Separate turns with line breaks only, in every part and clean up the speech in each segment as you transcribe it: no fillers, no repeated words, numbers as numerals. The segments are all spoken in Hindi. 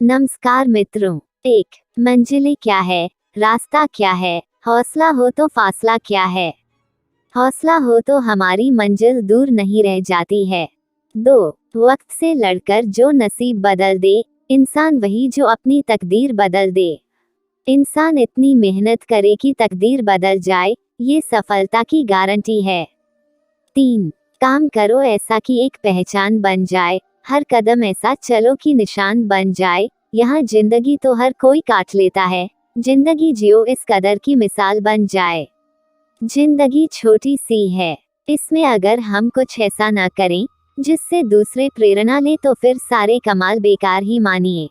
नमस्कार मित्रों। एक मंजिलें क्या है, रास्ता क्या है, हौसला हो तो फासला क्या है। हौसला हो तो हमारी मंजिल दूर नहीं रह जाती है। 2 वक्त से लड़कर जो नसीब बदल दे, इंसान वही जो अपनी तकदीर बदल दे। इंसान इतनी मेहनत करे कि तकदीर बदल जाए, ये सफलता की गारंटी है। 3 काम करो ऐसा कि एक पहचान बन जाए, हर कदम ऐसा चलो कि निशान बन जाए। यहाँ जिंदगी तो हर कोई काट लेता है, जिंदगी जियो इस कदर की मिसाल बन जाए। जिंदगी छोटी सी है, इसमें अगर हम कुछ ऐसा ना करें जिससे दूसरे प्रेरणा ले तो फिर सारे कमाल बेकार ही मानिए।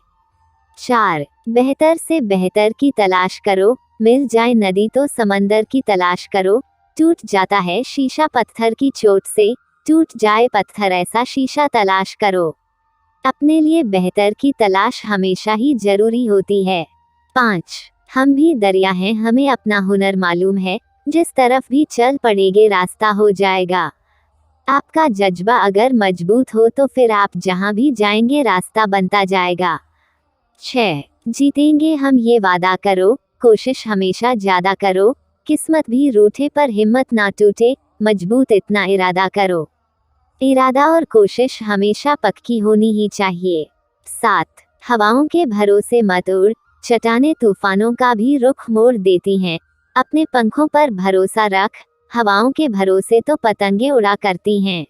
4 बेहतर से बेहतर की तलाश करो, मिल जाए नदी तो समंदर की तलाश करो। टूट जाता है शीशा पत्थर की चोट से, टूट जाए पत्थर ऐसा शीशा तलाश करो। अपने लिए बेहतर की तलाश हमेशा ही जरूरी होती है। 5 हम भी दरिया हैं, हमें अपना हुनर मालूम है, जिस तरफ भी चल पड़ेंगे रास्ता हो जाएगा। आपका जज्बा अगर मजबूत हो तो फिर आप जहां भी जाएंगे रास्ता बनता जाएगा। 6 जीतेंगे हम ये वादा करो, कोशिश हमेशा ज्यादा करो। किस्मत भी रूठे पर हिम्मत ना टूटे, मजबूत इतना इरादा करो। इरादा और कोशिश हमेशा पक्की होनी ही चाहिए। 7 हवाओं के भरोसे मत उड़, चट्टानें तूफानों का भी रुख मोड़ देती हैं। अपने पंखों पर भरोसा रख, हवाओं के भरोसे तो पतंगे उड़ा करती हैं।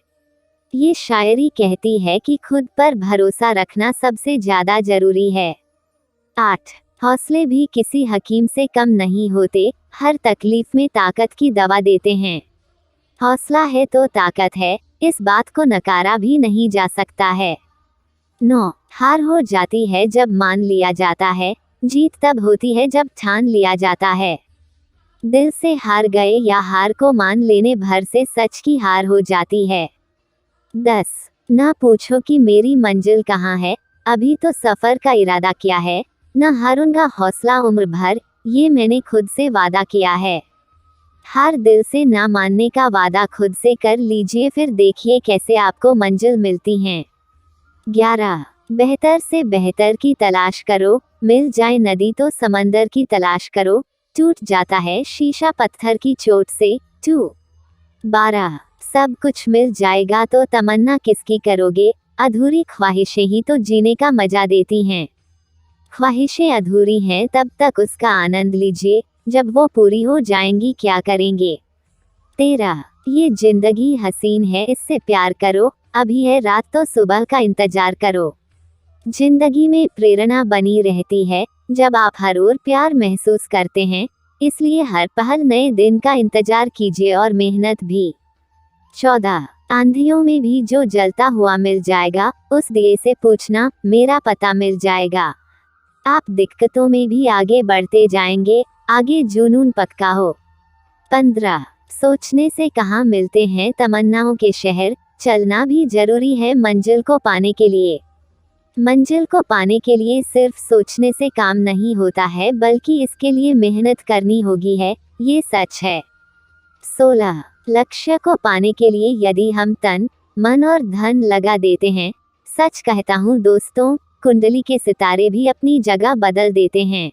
ये शायरी कहती है कि खुद पर भरोसा रखना सबसे ज्यादा जरूरी है। 8 हौसले भी किसी हकीम से कम नहीं होते, हर तकलीफ में ताकत की दवा देते हैं। हौसला है तो ताकत है, इस बात को नकारा भी नहीं जा सकता है। 9 हार हो जाती है जब मान लिया जाता है, जीत तब होती है जब ठान लिया जाता है। दिल से हार गए या हार को मान लेने भर से सच की हार हो जाती है। 10 ना पूछो कि मेरी मंजिल कहाँ है, अभी तो सफर का इरादा क्या है। न हारूंगा हौसला उम्र भर, ये मैंने खुद से वादा किया है। हार दिल से ना मानने का वादा खुद से कर लीजिए, फिर देखिए कैसे आपको मंजिल मिलती हैं। 11 बेहतर से बेहतर की तलाश करो, मिल जाए नदी तो समंदर की तलाश करो। टूट जाता है शीशा पत्थर की चोट से। 12 सब कुछ मिल जाएगा तो तमन्ना किसकी करोगे, अधूरी ख्वाहिशें ही तो जीने का मजा देती हैं। ख्वाहिशें अधूरी हैं तब तक उसका आनंद लीजिए, जब वो पूरी हो जाएंगी क्या करेंगे। 13 ये जिंदगी हसीन है, इससे प्यार करो, अभी है रात तो सुबह का इंतजार करो। जिंदगी में प्रेरणा बनी रहती है जब आप हर ओर प्यार महसूस करते हैं, इसलिए हर पहल नए दिन का इंतजार कीजिए और मेहनत भी। 14 आंधियों में भी जो जलता हुआ मिल जाएगा, उस दिए से पूछना मेरा पता मिल जाएगा। आप दिक्कतों में भी आगे बढ़ते जाएंगे, आगे जुनून पक्का हो। 15 सोचने से कहाँ मिलते हैं तमन्नाओं के शहर, चलना भी जरूरी है मंजिल को पाने के लिए। मंजिल को पाने के लिए सिर्फ सोचने से काम नहीं होता है, बल्कि इसके लिए मेहनत करनी होगी है, ये सच है। 16 लक्ष्य को पाने के लिए यदि हम तन, मन और धन लगा देते हैं, सच कहता हूँ दोस्तों, कुंडली के सितारे भी अपनी जगह बदल देते हैं।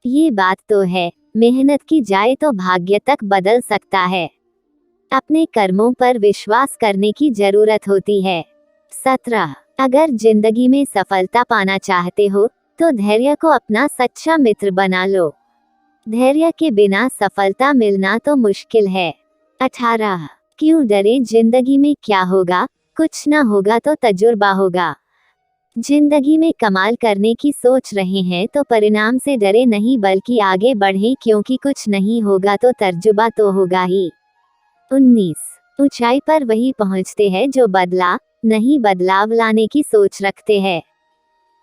ये बात तो है, मेहनत की जाए तो भाग्य तक बदल सकता है। अपने कर्मों पर विश्वास करने की जरूरत होती है। 17 अगर जिंदगी में सफलता पाना चाहते हो तो धैर्य को अपना सच्चा मित्र बना लो। धैर्य के बिना सफलता मिलना तो मुश्किल है। 18 क्यों डरे, जिंदगी में क्या होगा, कुछ ना होगा तो तजुर्बा होगा। जिंदगी में कमाल करने की सोच रहे हैं तो परिणाम से डरे नहीं, बल्कि आगे बढ़ें, क्योंकि कुछ नहीं होगा तो तजुर्बा तो होगा ही। 19 ऊंचाई पर वही पहुंचते हैं जो नहीं बदलाव लाने की सोच रखते हैं।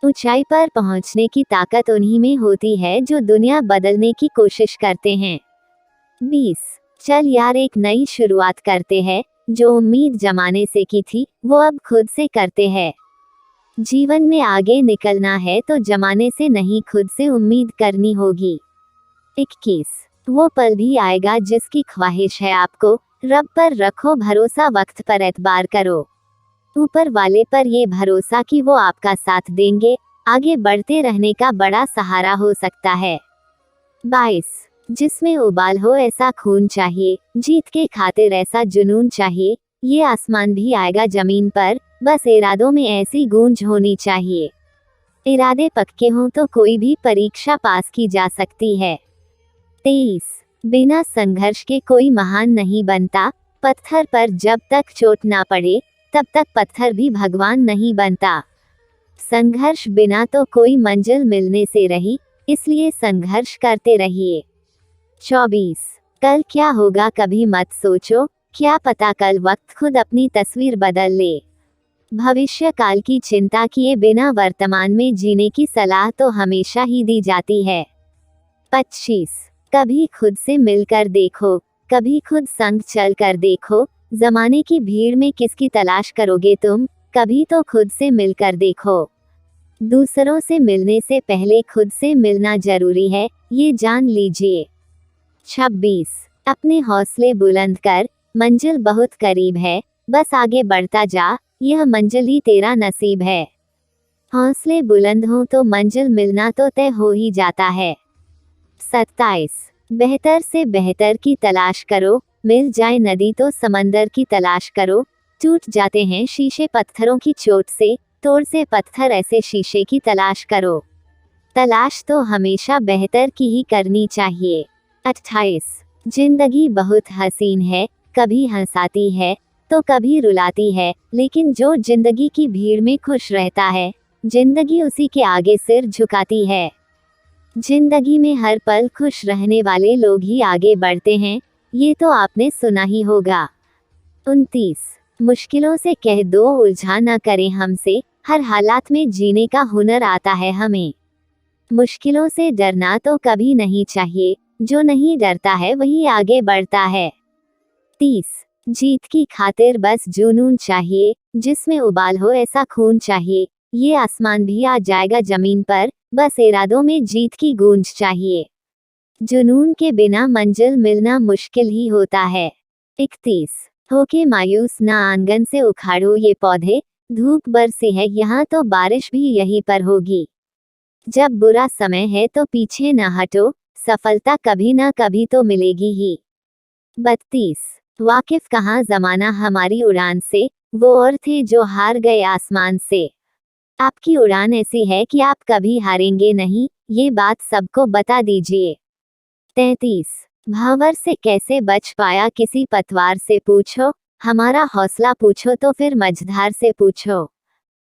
ऊंचाई पर पहुंचने की ताकत उन्हीं में होती है जो दुनिया बदलने की कोशिश करते हैं। 20 चल यार एक नई शुरुआत करते हैं, जो उम्मीद जमाने से की थी वो अब खुद से करते हैं। जीवन में आगे निकलना है तो जमाने से नहीं, खुद से उम्मीद करनी होगी। 21 वो पल भी आएगा जिसकी ख्वाहिश है आपको, रब पर रखो भरोसा, वक्त पर एतबार करो। ऊपर वाले पर ये भरोसा कि वो आपका साथ देंगे, आगे बढ़ते रहने का बड़ा सहारा हो सकता है। 22 जिसमें उबाल हो ऐसा खून चाहिए, जीत के खातिर ऐसा जुनून चाहिए, ये आसमान भी आएगा जमीन पर, बस इरादों में ऐसी गूंज होनी चाहिए। इरादे पक्के हों तो कोई भी परीक्षा पास की जा सकती है। 23 बिना संघर्ष के कोई महान नहीं बनता, पत्थर पर जब तक चोट ना पड़े तब तक पत्थर भी भगवान नहीं बनता। संघर्ष बिना तो कोई मंजिल मिलने से रही, इसलिए संघर्ष करते रहिए। 24 कल क्या होगा कभी मत सोचो, क्या पता कल वक्त खुद अपनी तस्वीर बदल ले। भविष्य काल की चिंता किए बिना वर्तमान में जीने की सलाह तो हमेशा ही दी जाती है। 25 कभी खुद से मिलकर देखो, कभी खुद संग चल कर देखो, जमाने की भीड़ में किसकी तलाश करोगे तुम, कभी तो खुद से मिलकर देखो। दूसरों से मिलने से पहले खुद से मिलना जरूरी है, ये जान लीजिए। 26 अपने हौसले बुलंद कर, मंजिल बहुत करीब है, बस आगे बढ़ता जा, यह मंजिल ही तेरा नसीब है। हौसले बुलंद हों तो मंजिल मिलना तो तय हो ही जाता है। 27 बेहतर से बेहतर की तलाश करो, मिल जाए नदी तो समंदर की तलाश करो, टूट जाते हैं शीशे पत्थरों की चोट से, तोड़ से पत्थर ऐसे शीशे की तलाश करो। तलाश तो हमेशा बेहतर की ही करनी चाहिए। 28 जिंदगी बहुत हसीन है, कभी हंसाती है तो कभी रुलाती है, लेकिन जो जिंदगी की भीड़ में खुश रहता है, जिंदगी उसी के आगे सिर झुकाती है। जिंदगी में हर पल खुश रहने वाले लोग ही आगे बढ़ते हैं, ये तो आपने सुना ही होगा। 29 मुश्किलों से कह दो उलझा न करें हमसे, हर हालात में जीने का हुनर आता है हमें। मुश्किलों से डरना तो कभी नहीं चाहिए, जो नहीं डरता है वही आगे बढ़ता है। 30 जीत की खातिर बस जुनून चाहिए, जिसमें उबाल हो ऐसा खून चाहिए, ये आसमान भी आ जाएगा जमीन पर, बस इरादों में जीत की गूंज चाहिए। जुनून के बिना मंजिल मिलना मुश्किल ही होता है। 31 होके मायूस ना आंगन से उखाड़ो ये पौधे, धूप बरसी है यहाँ तो बारिश भी यहीं पर होगी। जब बुरा समय है तो पीछे ना हटो, सफलता कभी ना कभी तो मिलेगी ही। 32 वाकिफ कहाँ जमाना हमारी उड़ान से, वो और थे जो हार गए आसमान से। आपकी उड़ान ऐसी है कि आप कभी हारेंगे नहीं, ये बात सबको बता दीजिए। 33 भावर से कैसे बच पाया किसी पतवार से पूछो, हमारा हौसला पूछो तो फिर मझधार से पूछो।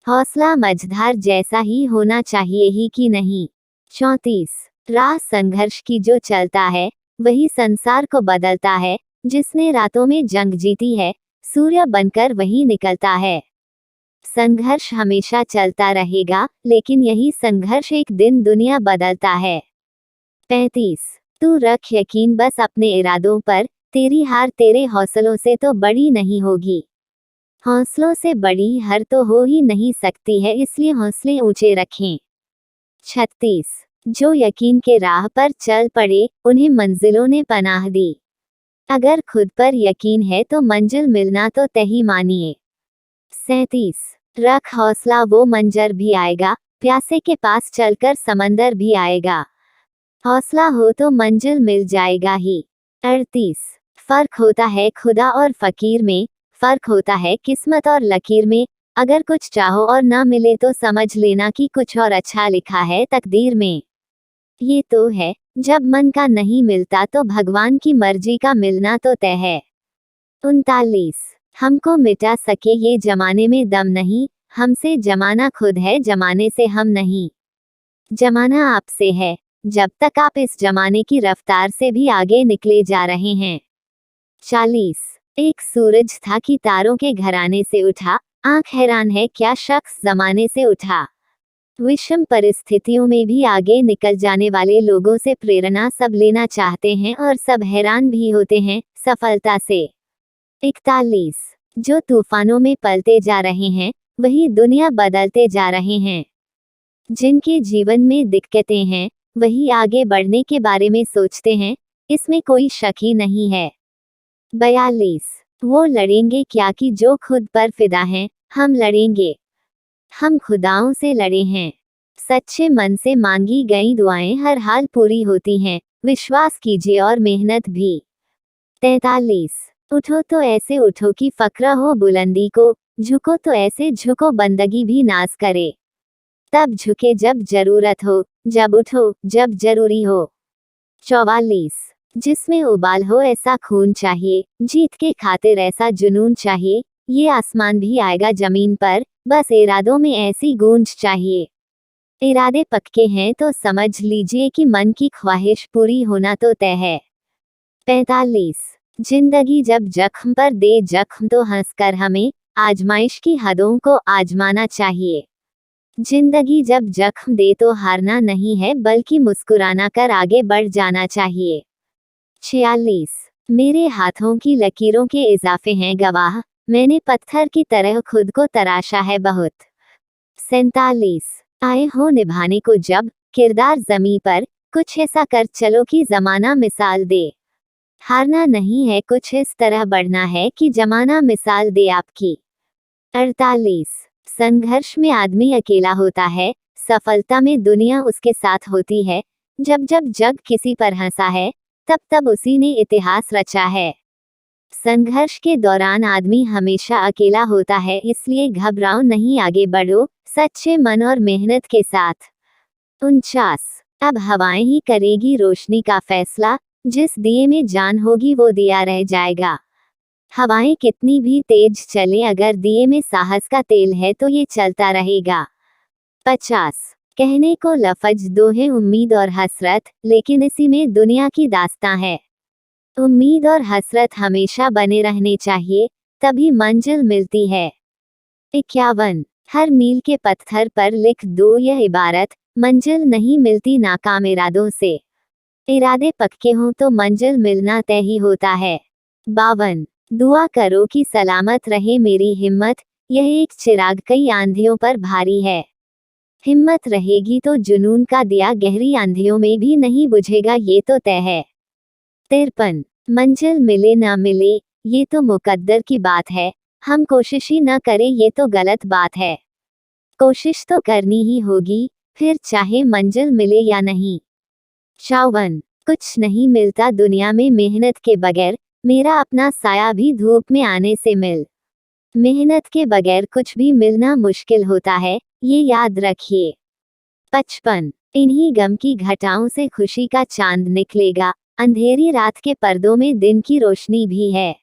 हौसला मझधार जैसा ही होना चाहिए ही कि नहीं। 34 राह संघर्ष की जो चलता है, वही संसार को बदलता है, जिसने रातों में जंग जीती है, सूर्य बनकर वही निकलता है। संघर्ष हमेशा चलता रहेगा, लेकिन यही संघर्ष एक दिन दुनिया बदलता है। 35 तू रख यकीन बस अपने इरादों पर, तेरी हार तेरे हौसलों से तो बड़ी नहीं होगी। हौसलों से बड़ी हार तो हो ही नहीं सकती है, इसलिए हौसले ऊंचे रखें। 36 जो यकीन के राह पर चल पड़े, उन्हें मंजिलों ने पनाह दी। अगर खुद पर यकीन है तो मंजिल मिलना तो तय ही मानिए। 37 रख हौसला वो मंजर भी आएगा, प्यासे के पास चलकर समंदर भी आएगा। हौसला हो तो मंजिल मिल जाएगा ही। 38 फर्क होता है खुदा और फकीर में, फर्क होता है किस्मत और लकीर में, अगर कुछ चाहो और ना मिले तो समझ लेना कि कुछ और अच्छा लिखा है तकदीर में। ये तो है, जब मन का नहीं मिलता तो भगवान की मर्जी का मिलना तो तय है। 39 हमको मिटा सके ये जमाने में दम नहीं, हमसे जमाना खुद है जमाने से हम नहीं। जमाना आपसे है, जब तक आप इस जमाने की रफ्तार से भी आगे निकले जा रहे हैं। 40 एक सूरज था कि तारों के घराने से उठा, आंख हैरान है क्या शख्स जमाने से उठा। विषम परिस्थितियों में भी आगे निकल जाने वाले लोगों से प्रेरणा सब लेना चाहते हैं और सब हैरान भी होते हैं सफलता से। 41 जो तूफानों में पलते जा रहे हैं, वही दुनिया बदलते जा रहे हैं। जिनके जीवन में दिक्कतें हैं, वही आगे बढ़ने के बारे में सोचते हैं, इसमें कोई शक ही नहीं है। 42 वो लड़ेंगे क्या कि जो खुद पर फिदा हैं, हम लड़ेंगे। हम खुदाओं से लड़े हैं। सच्चे मन से मांगी गई दुआएं हर हाल पूरी होती हैं, विश्वास कीजिए और मेहनत भी। 43। उठो तो ऐसे उठो कि फक्र हो बुलंदी को, झुको तो ऐसे झुको बंदगी भी नाज करे। तब झुके जब जरूरत हो, जब उठो जब जरूरी हो। 44। जिसमें उबाल हो ऐसा खून चाहिए, जीत के खातिर ऐसा जुनून चाहिए, ये आसमान भी आएगा जमीन पर, बस इरादों में ऐसी गूंज चाहिए। इरादे पक्के हैं तो समझ लीजिए कि मन की ख्वाहिश पूरी होना तो तय है। 45। जिंदगी जब जख्म पर दे जख्म तो हंसकर हमें आजमाइश की हदों को आजमाना चाहिए। जिंदगी जब जख्म दे तो हारना नहीं है बल्कि मुस्कुराना कर आगे बढ़ जाना चाहिए। 46। मेरे हाथों की लकीरों के इजाफे हैं गवाह, मैंने पत्थर की तरह खुद को तराशा है बहुत। 47। आए हो निभाने को जब किरदार जमी पर, कुछ ऐसा कर चलो कि जमाना मिसाल दे। हारना नहीं है कुछ इस तरह बढ़ना है कि जमाना मिसाल दे आपकी। 48। संघर्ष में आदमी अकेला होता है, सफलता में दुनिया उसके साथ होती है। जब जब जग किसी पर हंसा है, तब तब उसी ने इतिहास रचा है। संघर्ष के दौरान आदमी हमेशा अकेला होता है, इसलिए घबराओ नहीं, आगे बढ़ो सच्चे मन और मेहनत के साथ। 49। अब हवाएं ही करेगी रोशनी का फैसला, जिस दिए में जान होगी वो दिया रह जाएगा। हवाएं कितनी भी तेज चले, अगर दिए में साहस का तेल है तो ये चलता रहेगा। 50। कहने को लफज दो है उम्मीद और हसरत, लेकिन इसी में दुनिया की दास्तां है। उम्मीद और हसरत हमेशा बने रहने चाहिए, तभी मंजिल मिलती है। 51। हर मील के पत्थर पर लिख दो यह इबारत, मंजिल नहीं मिलती नाकाम इरादों से। इरादे पक्के हों तो मंजिल मिलना तय ही होता है। 52। दुआ करो कि सलामत रहे मेरी हिम्मत, यह एक चिराग कई आंधियों पर भारी है। हिम्मत रहेगी तो जुनून का दिया गहरी आंधियों में भी नहीं बुझेगा, ये तो तय है। 53। मंजिल मिले ना मिले ये तो मुकद्दर की बात है, हम कोशिश ही न करें ये तो गलत बात है। कोशिश तो करनी ही होगी, फिर चाहे मंजिल मिले या नहीं। 54। कुछ नहीं मिलता दुनिया में मेहनत के बगैर, मेरा अपना साया भी धूप में आने से मिल। मेहनत के बगैर कुछ भी मिलना मुश्किल होता है, ये याद रखिए। 55। इन्हीं गम की घटाओं से खुशी का चांद निकलेगा, अंधेरी रात के पर्दों में दिन की रोशनी भी है।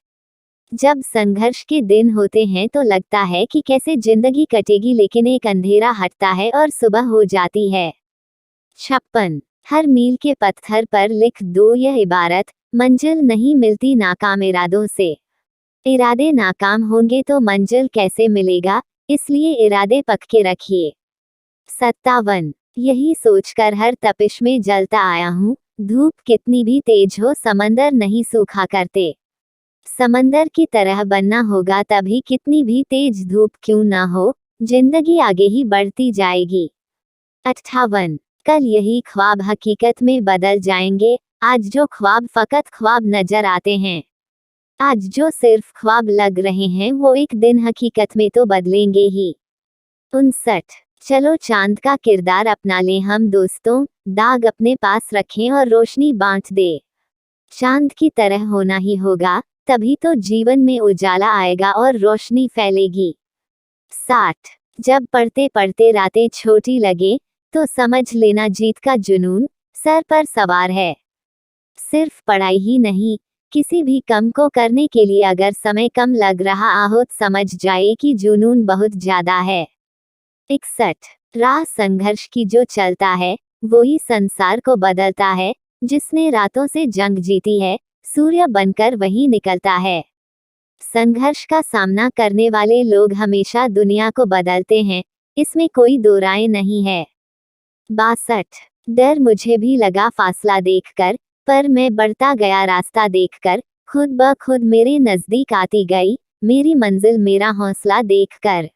जब संघर्ष के दिन होते हैं तो लगता है कि कैसे जिंदगी कटेगी, लेकिन एक अंधेरा हटता है और सुबह हो जाती है। 56। हर मील के पत्थर पर लिख दो यह इबारत, मंजिल नहीं मिलती नाकाम इरादों से। इरादे नाकाम होंगे तो मंजिल कैसे मिलेगा, इसलिए इरादे पक्के रखिए। 57। यही सोचकर हर तपिश में जलता आया हूँ, धूप कितनी भी तेज हो समंदर नहीं सूखा करते। समंदर की तरह बनना होगा तभी कितनी भी तेज धूप क्यों ना हो, जिंदगी आगे ही बढ़ती जाएगी। 58। कल यही ख्वाब हकीकत में बदल जाएंगे, आज जो ख्वाब फकत ख्वाब नजर आते हैं, आज जो सिर्फ ख्वाब लग रहे हैं वो एक दिन हकीकत में तो बदलेंगे ही। 59। चलो चांद का किरदार अपना लें हम दोस्तों, दाग अपने पास रखें और रोशनी बांट दे। चांद की तरह होना ही होगा, तभी तो जीवन में उजाला आएगा और रोशनी फैलेगी। 60। जब पढ़ते पढ़ते रातें छोटी लगे, तो समझ लेना जीत का जुनून सर पर सवार है। सिर्फ पढ़ाई ही नहीं, किसी भी काम को करने के लिए अगर समय कम लग रहा हो तो समझ जाए कि जुनून बहुत ज्यादा है। 61। राह संघर्ष की जो चलता है, वो ही संसार को बदलता है, जिसने रातों से जंग जीती है, सूर्य बनकर वही निकलता है। संघर्ष का सामना करने वाले लोग हमेशा दुनिया को बदलते हैं, इसमें कोई दो राय नहीं है। 62। डर मुझे भी लगा फासला देखकर, पर मैं बढ़ता गया रास्ता देखकर, खुद ब खुद मेरे नजदीक आती गई मेरी मंजिल मेरा हौसला देखकर।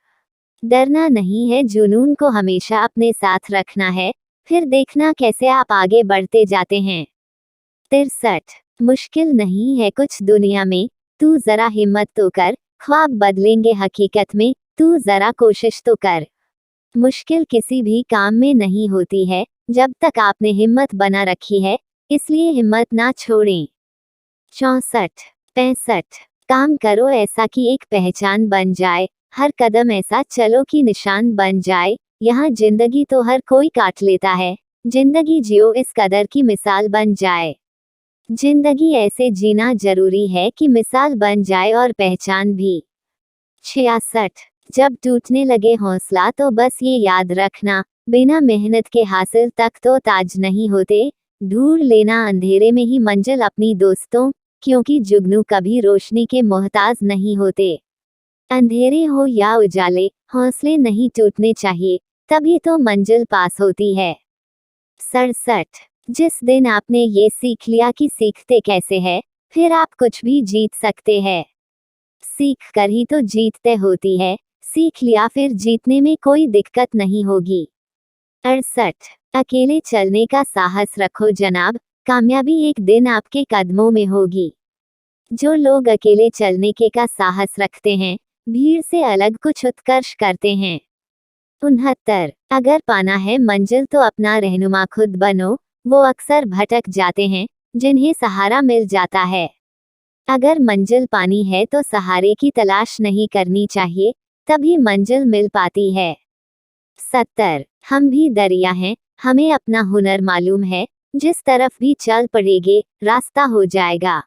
डरना नहीं है, जुनून को हमेशा अपने साथ रखना है, फिर देखना कैसे आप आगे बढ़ते जाते हैं। 63। मुश्किल नहीं है कुछ दुनिया में, तू जरा हिम्मत तो कर, ख्वाब बदलेंगे हकीकत में, तू जरा कोशिश तो कर। मुश्किल किसी भी काम में नहीं होती है जब तक आपने हिम्मत बना रखी है, इसलिए हिम्मत ना छोड़ें। 64-65 काम करो ऐसा कि एक पहचान बन जाए, हर कदम ऐसा चलो कि निशान बन जाए। यहाँ जिंदगी तो हर कोई काट लेता है, जिंदगी जियो इस कदर की मिसाल बन जाए। जिंदगी ऐसे जीना जरूरी है कि मिसाल बन जाए और पहचान भी। 66 जब टूटने लगे हौसला तो बस ये याद रखना, बिना मेहनत के हासिल तक तो ताज नहीं होते। ढूंढ लेना अंधेरे में ही मंजिल अपनी दोस्तों, क्योंकि जुगनू कभी रोशनी के मोहताज नहीं होते। अंधेरे हो या उजाले, हौसले नहीं टूटने चाहिए, तभी तो मंजिल पास होती है। 67 जिस दिन आपने ये सीख लिया कि सीखते कैसे है, फिर आप कुछ भी जीत सकते हैं। सीख कर ही तो जीत तय होती है, सीख लिया फिर जीतने में कोई दिक्कत नहीं होगी। 68 अकेले चलने का साहस रखो जनाब, कामयाबी एक दिन आपके कदमों में होगी। जो लोग अकेले चलने के का साहस रखते हैं, भीड़ से अलग कुछ उत्कर्ष करते हैं। 69 अगर पाना है मंजिल तो अपना रहनुमा खुद बनो, वो अक्सर भटक जाते हैं जिन्हें सहारा मिल जाता है। अगर मंजिल पानी है तो सहारे की तलाश नहीं करनी चाहिए, तभी मंजिल मिल पाती है। 70 हम भी दरिया हैं, हमें अपना हुनर मालूम है, जिस तरफ भी चल पड़ेंगे रास्ता हो जाएगा।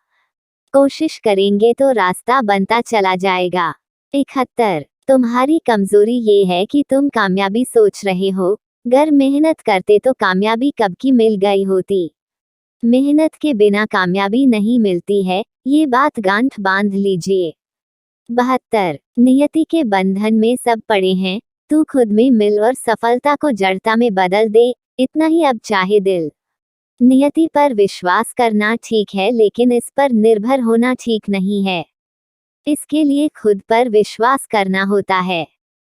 कोशिश करेंगे तो रास्ता बनता चला जाएगा। 71 तुम्हारी कमजोरी ये है कि तुम कामयाबी सोच रहे हो, अगर मेहनत करते तो कामयाबी कब की मिल गई होती। मेहनत के बिना कामयाबी नहीं मिलती है, ये बात गांठ बांध लीजिए। 72 नियति के बंधन में सब पड़े हैं, तू खुद में मिल और सफलता को जड़ता में बदल दे, इतना ही अब चाहे दिल। नियति पर विश्वास करना ठीक है लेकिन इस पर निर्भर होना ठीक नहीं है, इसके लिए खुद पर विश्वास करना होता है।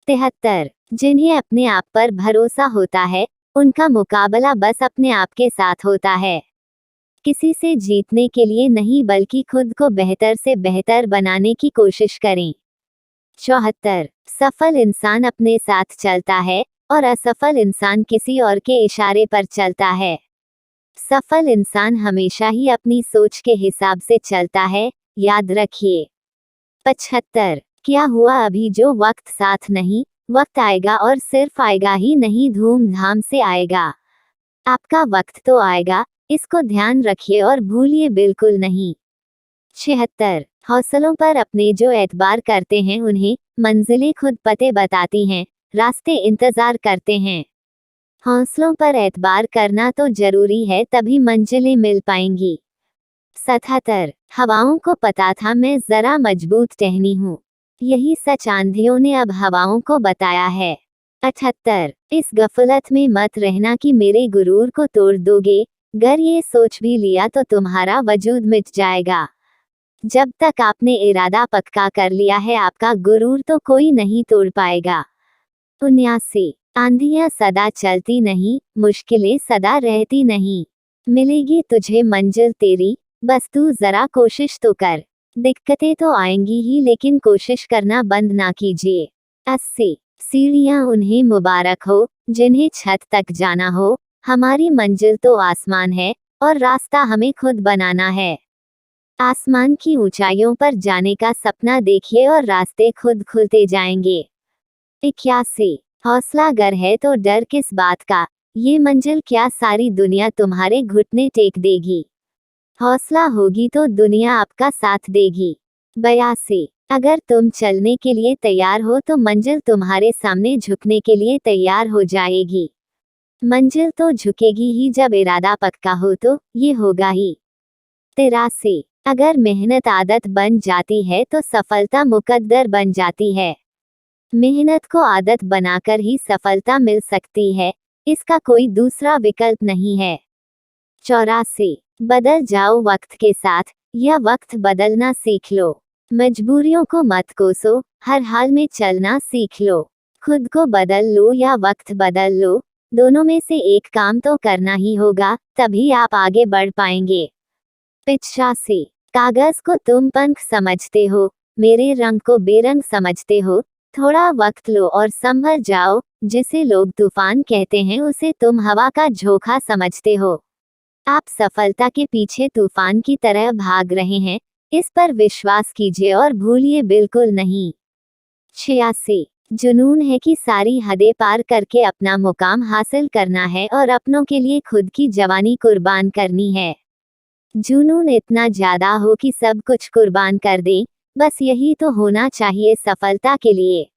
73 जिन्हें अपने आप पर भरोसा होता है, उनका मुकाबला बस अपने आप के साथ होता है। किसी से जीतने के लिए नहीं बल्कि खुद को बेहतर से बेहतर बनाने की कोशिश करें। 74 सफल इंसान अपने साथ चलता है और असफल इंसान किसी और के इशारे पर चलता है। सफल इंसान हमेशा ही अपनी सोच के हिसाब से चलता है, याद रखिए। 75 क्या हुआ अभी जो वक्त साथ नहीं, वक्त आएगा और सिर्फ आएगा ही नहीं धूमधाम से आएगा। आपका वक्त तो आएगा, इसको ध्यान रखिए और भूलिए बिल्कुल नहीं। 76 हौसलों पर अपने जो एतबार करते हैं उन्हें मंजिलें खुद पते बताती हैं, रास्ते इंतजार करते हैं। हौसलों पर एतबार करना तो जरूरी है तभी मंजिलें मिल पाएंगी। 77 हवाओं को पता था मैं जरा मजबूत टहनी हूँ, यही सच आंधियों ने अब हवाओं को बताया है। 78 इस गफलत में मत रहना कि मेरे गुरूर को तोड़ दोगे, अगर ये सोच भी लिया तो तुम्हारा वजूद मिट जाएगा। जब तक आपने इरादा पक्का कर लिया है आपका गुरूर तो कोई नहीं तोड़ पाएगा। 79 आंधियां सदा चलती नहीं, मुश्किलें सदा रहती नहीं, मिलेगी तुझे मंजिल तेरी, बस तू जरा कोशिश तो कर। दिक्कतें तो आएंगी ही लेकिन कोशिश करना बंद ना कीजिए। 80 सीढ़ियां उन्हें मुबारक हो जिन्हें छत तक जाना हो, हमारी मंजिल तो आसमान है और रास्ता हमें खुद बनाना है। आसमान की ऊंचाइयों पर जाने का सपना देखिए और रास्ते खुद खुलते जाएंगे। 81 हौसला अगर है तो डर किस बात का, ये मंजिल क्या सारी दुनिया तुम्हारे घुटने टेक देगी। हौसला होगी तो दुनिया आपका साथ देगी। 82 अगर तुम चलने के लिए तैयार हो तो मंजिल तुम्हारे सामने झुकने के लिए तैयार हो जाएगी। मंजिल तो झुकेगी ही जब इरादा पक्का हो तो ये होगा ही। 83 अगर मेहनत आदत बन जाती है तो सफलता मुकद्दर बन जाती है। मेहनत को आदत बनाकर ही सफलता मिल सकती है, इसका कोई दूसरा विकल्प नहीं है। 84 बदल जाओ वक्त के साथ, या वक्त बदलना सीख लो। मजबूरियों को मत कोसो, हर हाल में चलना सीख लो। खुद को बदल लो या वक्त बदल लो, दोनों में से एक काम तो करना ही होगा, तभी आप आगे बढ़ पाएंगे। 85 कागज को तुम पंख समझते हो, मेरे रंग को बेरंग समझते हो, थोड़ा वक्त लो और संभल जाओ, जिसे लोग तूफान कहते हैं उसे तुम हवा का झोंका समझते हो। आप सफलता के पीछे तूफान की तरह भाग रहे हैं, इस पर विश्वास कीजिए और भूलिए बिल्कुल नहीं। 86 जुनून है कि सारी हदें पार करके अपना मुकाम हासिल करना है और अपनों के लिए खुद की जवानी कुर्बान करनी है। जुनून इतना ज्यादा हो कि सब कुछ कुर्बान कर दें, बस यही तो होना चाहिए सफलता के लिए।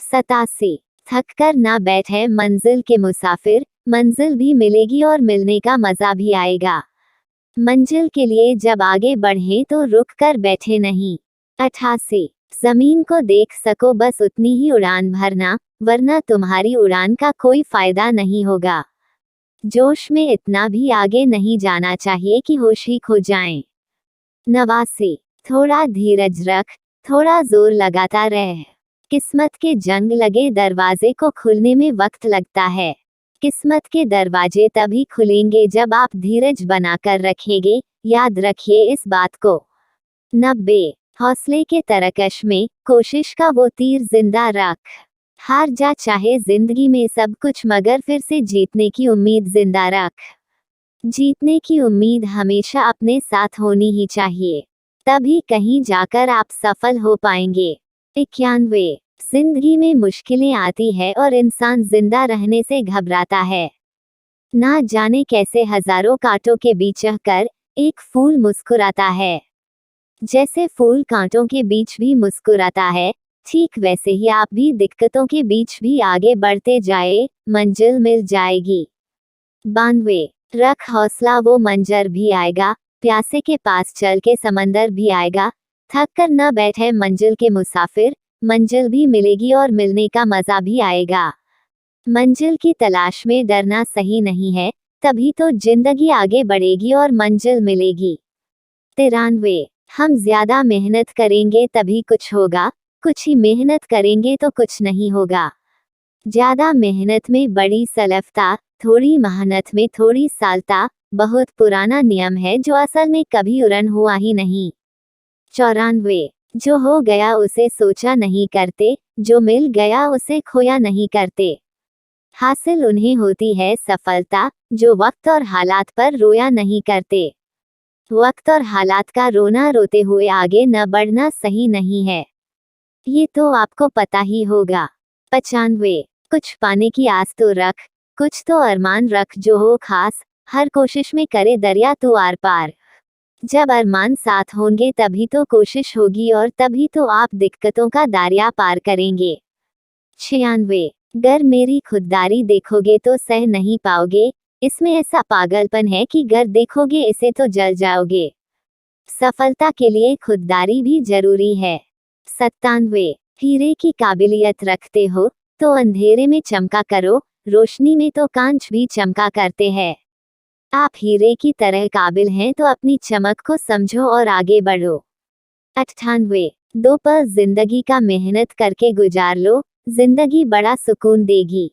87 थक कर ना बैठे मंजिल के मुसाफिर, मंजिल भी मिलेगी और मिलने का मजा भी आएगा। मंजिल के लिए जब आगे बढ़े तो रुक कर बैठे नहीं। 88 जमीन को देख सको बस उतनी ही उड़ान भरना, वरना तुम्हारी उड़ान का कोई फायदा नहीं होगा। जोश में इतना भी आगे नहीं जाना चाहिए कि होश ही खो जाएं। 89 थोड़ा धीरज रख, थोड़ा जोर लगाता रह। किस्मत के जंग लगे दरवाजे को खुलने में वक्त लगता है। किस्मत के दरवाजे तभी खुलेंगे जब आप धीरज बनाकर रखेंगे, याद रखिए इस बात को। 90 हौसले के तरकश में कोशिश का वो तीर जिंदा रख। हार जा चाहे जिंदगी में सब कुछ, मगर फिर से जीतने की उम्मीद जिंदा रख। जीतने की उम्मीद हमेशा अपने साथ होनी ही चाहिए, तभी कहीं जाकर आप सफल हो पाएंगे। 91 जिंदगी में मुश्किलें आती है और इंसान जिंदा रहने से घबराता है। ना जाने कैसे हजारों कांटों के बीच कर एक फूल मुस्कुराता है। जैसे फूल कांटों के बीच भी मुस्कुराता है, ठीक वैसे ही आप भी दिक्कतों के बीच भी आगे बढ़ते जाए, मंजिल मिल जाएगी। 92 रख हौसला वो मंजर भी आएगा, प्यासे के पास चल के समंदर भी आएगा। थक कर न बैठे मंजिल के मुसाफिर, मंजिल भी मिलेगी और मिलने का मजा भी आएगा। मंजिल की तलाश में डरना सही नहीं है, तभी तो जिंदगी आगे बढ़ेगी और मंजिल मिलेगी। 93 हम ज्यादा मेहनत करेंगे तभी कुछ होगा, कुछ ही मेहनत करेंगे तो कुछ नहीं होगा। ज्यादा मेहनत में बड़ी सलफता, थोड़ी मेहनत में थोड़ी सालता, बहुत पुराना नियम है जो असल में कभी उड़न हुआ ही नहीं। 94 जो हो गया उसे सोचा नहीं करते, जो मिल गया उसे खोया नहीं करते। हासिल उन्हें होती है सफलता, जो वक्त और हालात पर रोया नहीं करते। वक्त और हालात का रोना रोते हुए आगे न बढ़ना सही नहीं है, ये तो आपको पता ही होगा। 95 कुछ पाने की आस तो रख, कुछ तो अरमान रख जो हो खास, हर कोशिश में करे दरिया तू आर पार। जब अरमान साथ होंगे तभी तो कोशिश होगी और तभी तो आप दिक्कतों का दरिया पार करेंगे। 96 गर मेरी खुददारी देखोगे तो सह नहीं पाओगे, इसमें ऐसा पागलपन है कि गर देखोगे इसे तो जल जाओगे। सफलता के लिए खुददारी भी जरूरी है। 97 हीरे की काबिलियत रखते हो तो अंधेरे में चमका करो, रोशनी में तो कांच भी चमका करते हैं। आप हीरे की तरह काबिल हैं तो अपनी चमक को समझो और आगे बढ़ो। 98 दो पल जिंदगी का मेहनत करके गुजार लो, जिंदगी बड़ा सुकून देगी।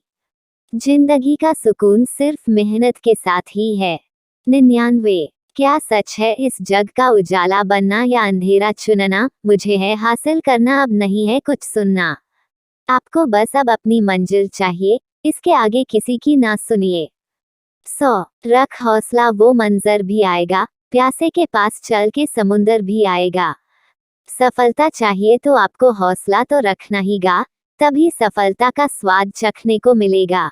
जिंदगी का सुकून सिर्फ मेहनत के साथ ही है। 99 क्या सच है इस जग का उजाला बनना या अंधेरा चुनना, मुझे है हासिल करना अब नहीं है कुछ सुनना। आपको बस अब अपनी मंजिल चाहिए, इसके आगे किसी की ना सुनिए। 100 रख हौसला वो मंजर भी आएगा, प्यासे के पास चल के समुंदर भी आएगा। सफलता चाहिए तो आपको हौसला तो रखना ही गा, तभी सफलता का स्वाद चखने को मिलेगा।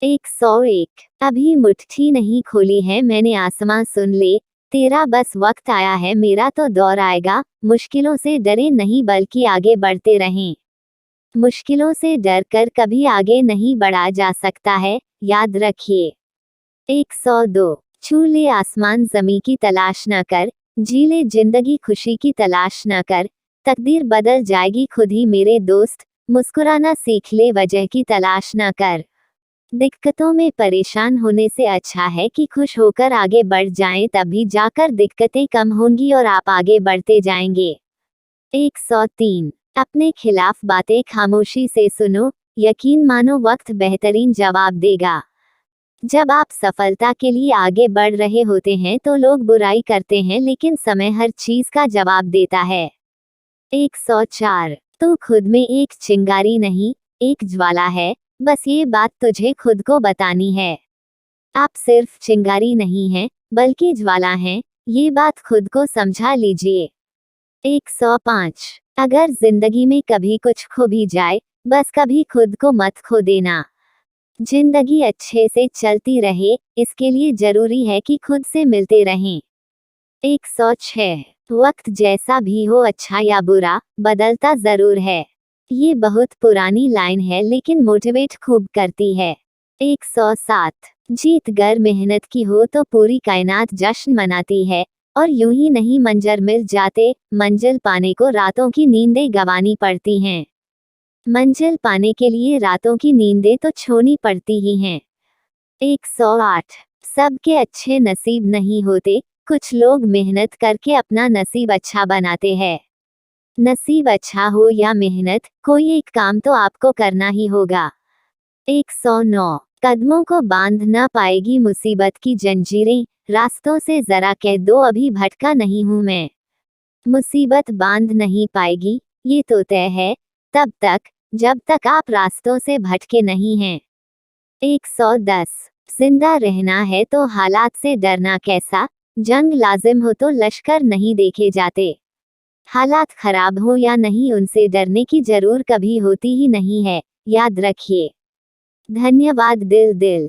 101 अभी मुट्ठी नहीं खोली है मैंने आसमां सुन ले, तेरा बस वक्त आया है मेरा तो दौर आएगा। मुश्किलों से डरे नहीं बल्कि आगे बढ़ते रहें। मुश्किलों से डर कर कभी आगे नहीं बढ़ा जा सकता है, याद रखिए। 102 छू ले आसमान ज़मीं की तलाश न कर, जी ले जिंदगी खुशी की तलाश न कर, तकदीर बदल जाएगी खुद ही मेरे दोस्त, मुस्कुराना सीख ले वजह की तलाश न कर। दिक्कतों में परेशान होने से अच्छा है कि खुश होकर आगे बढ़ जाएं, तभी जाकर दिक्कतें कम होंगी और आप आगे बढ़ते जाएंगे। 103 अपने खिलाफ बातें खामोशी से सुनो, यकीन मानो वक्त बेहतरीन जवाब देगा। जब आप सफलता के लिए आगे बढ़ रहे होते हैं तो लोग बुराई करते हैं, लेकिन समय हर चीज का जवाब देता है। 104 तू खुद में एक चिंगारी नहीं, एक ज्वाला है, बस ये बात तुझे खुद को बतानी है। आप सिर्फ चिंगारी नहीं हैं, बल्कि ज्वाला हैं, ये बात खुद को समझा लीजिए। 105। अगर जिंदगी में कभी कुछ खो भी जाए, बस कभी खुद को मत खो देना। जिंदगी अच्छे से चलती रहे, इसके लिए जरूरी है कि खुद से मिलते रहें। 106। वक्त जैसा भी हो, अच्छा या बुरा, बदलता जरूर है। ये बहुत पुरानी लाइन है, लेकिन मोटिवेट खूब करती है। 107। जीत गर मेहनत की हो तो पूरी कायनात जश्न मनाती है, और यूं ही नहीं मंजर मिल जाते, मंजिल पाने को रातों की नींदें गंवानी पड़ती हैं। मंजिल पाने के लिए रातों की नींदें तो छोड़नी पड़ती ही हैं। 108। सबके अच्छे नसीब नहीं होते, कुछ लोग मेहनत करके अपना नसीब अच्छा बनाते हैं। नसीब अच्छा हो या मेहनत, कोई एक काम तो आपको करना ही होगा। 109। कदमों को बांध ना पाएगी मुसीबत की जंजीरें, रास्तों से जरा कह दो अभी भटका नहीं हूं मैं। मुसीबत बांध नहीं पाएगी, ये तो तय है, तब तक जब तक आप रास्तों से भटके नहीं हैं। 110। जिंदा रहना है तो हालात से डरना कैसा, जंग लाजिम हो तो लश्कर नहीं देखे जाते। हालात खराब हो या नहीं, उनसे डरने की जरूर कभी होती ही नहीं है, याद रखिए। धन्यवाद दिल दिल।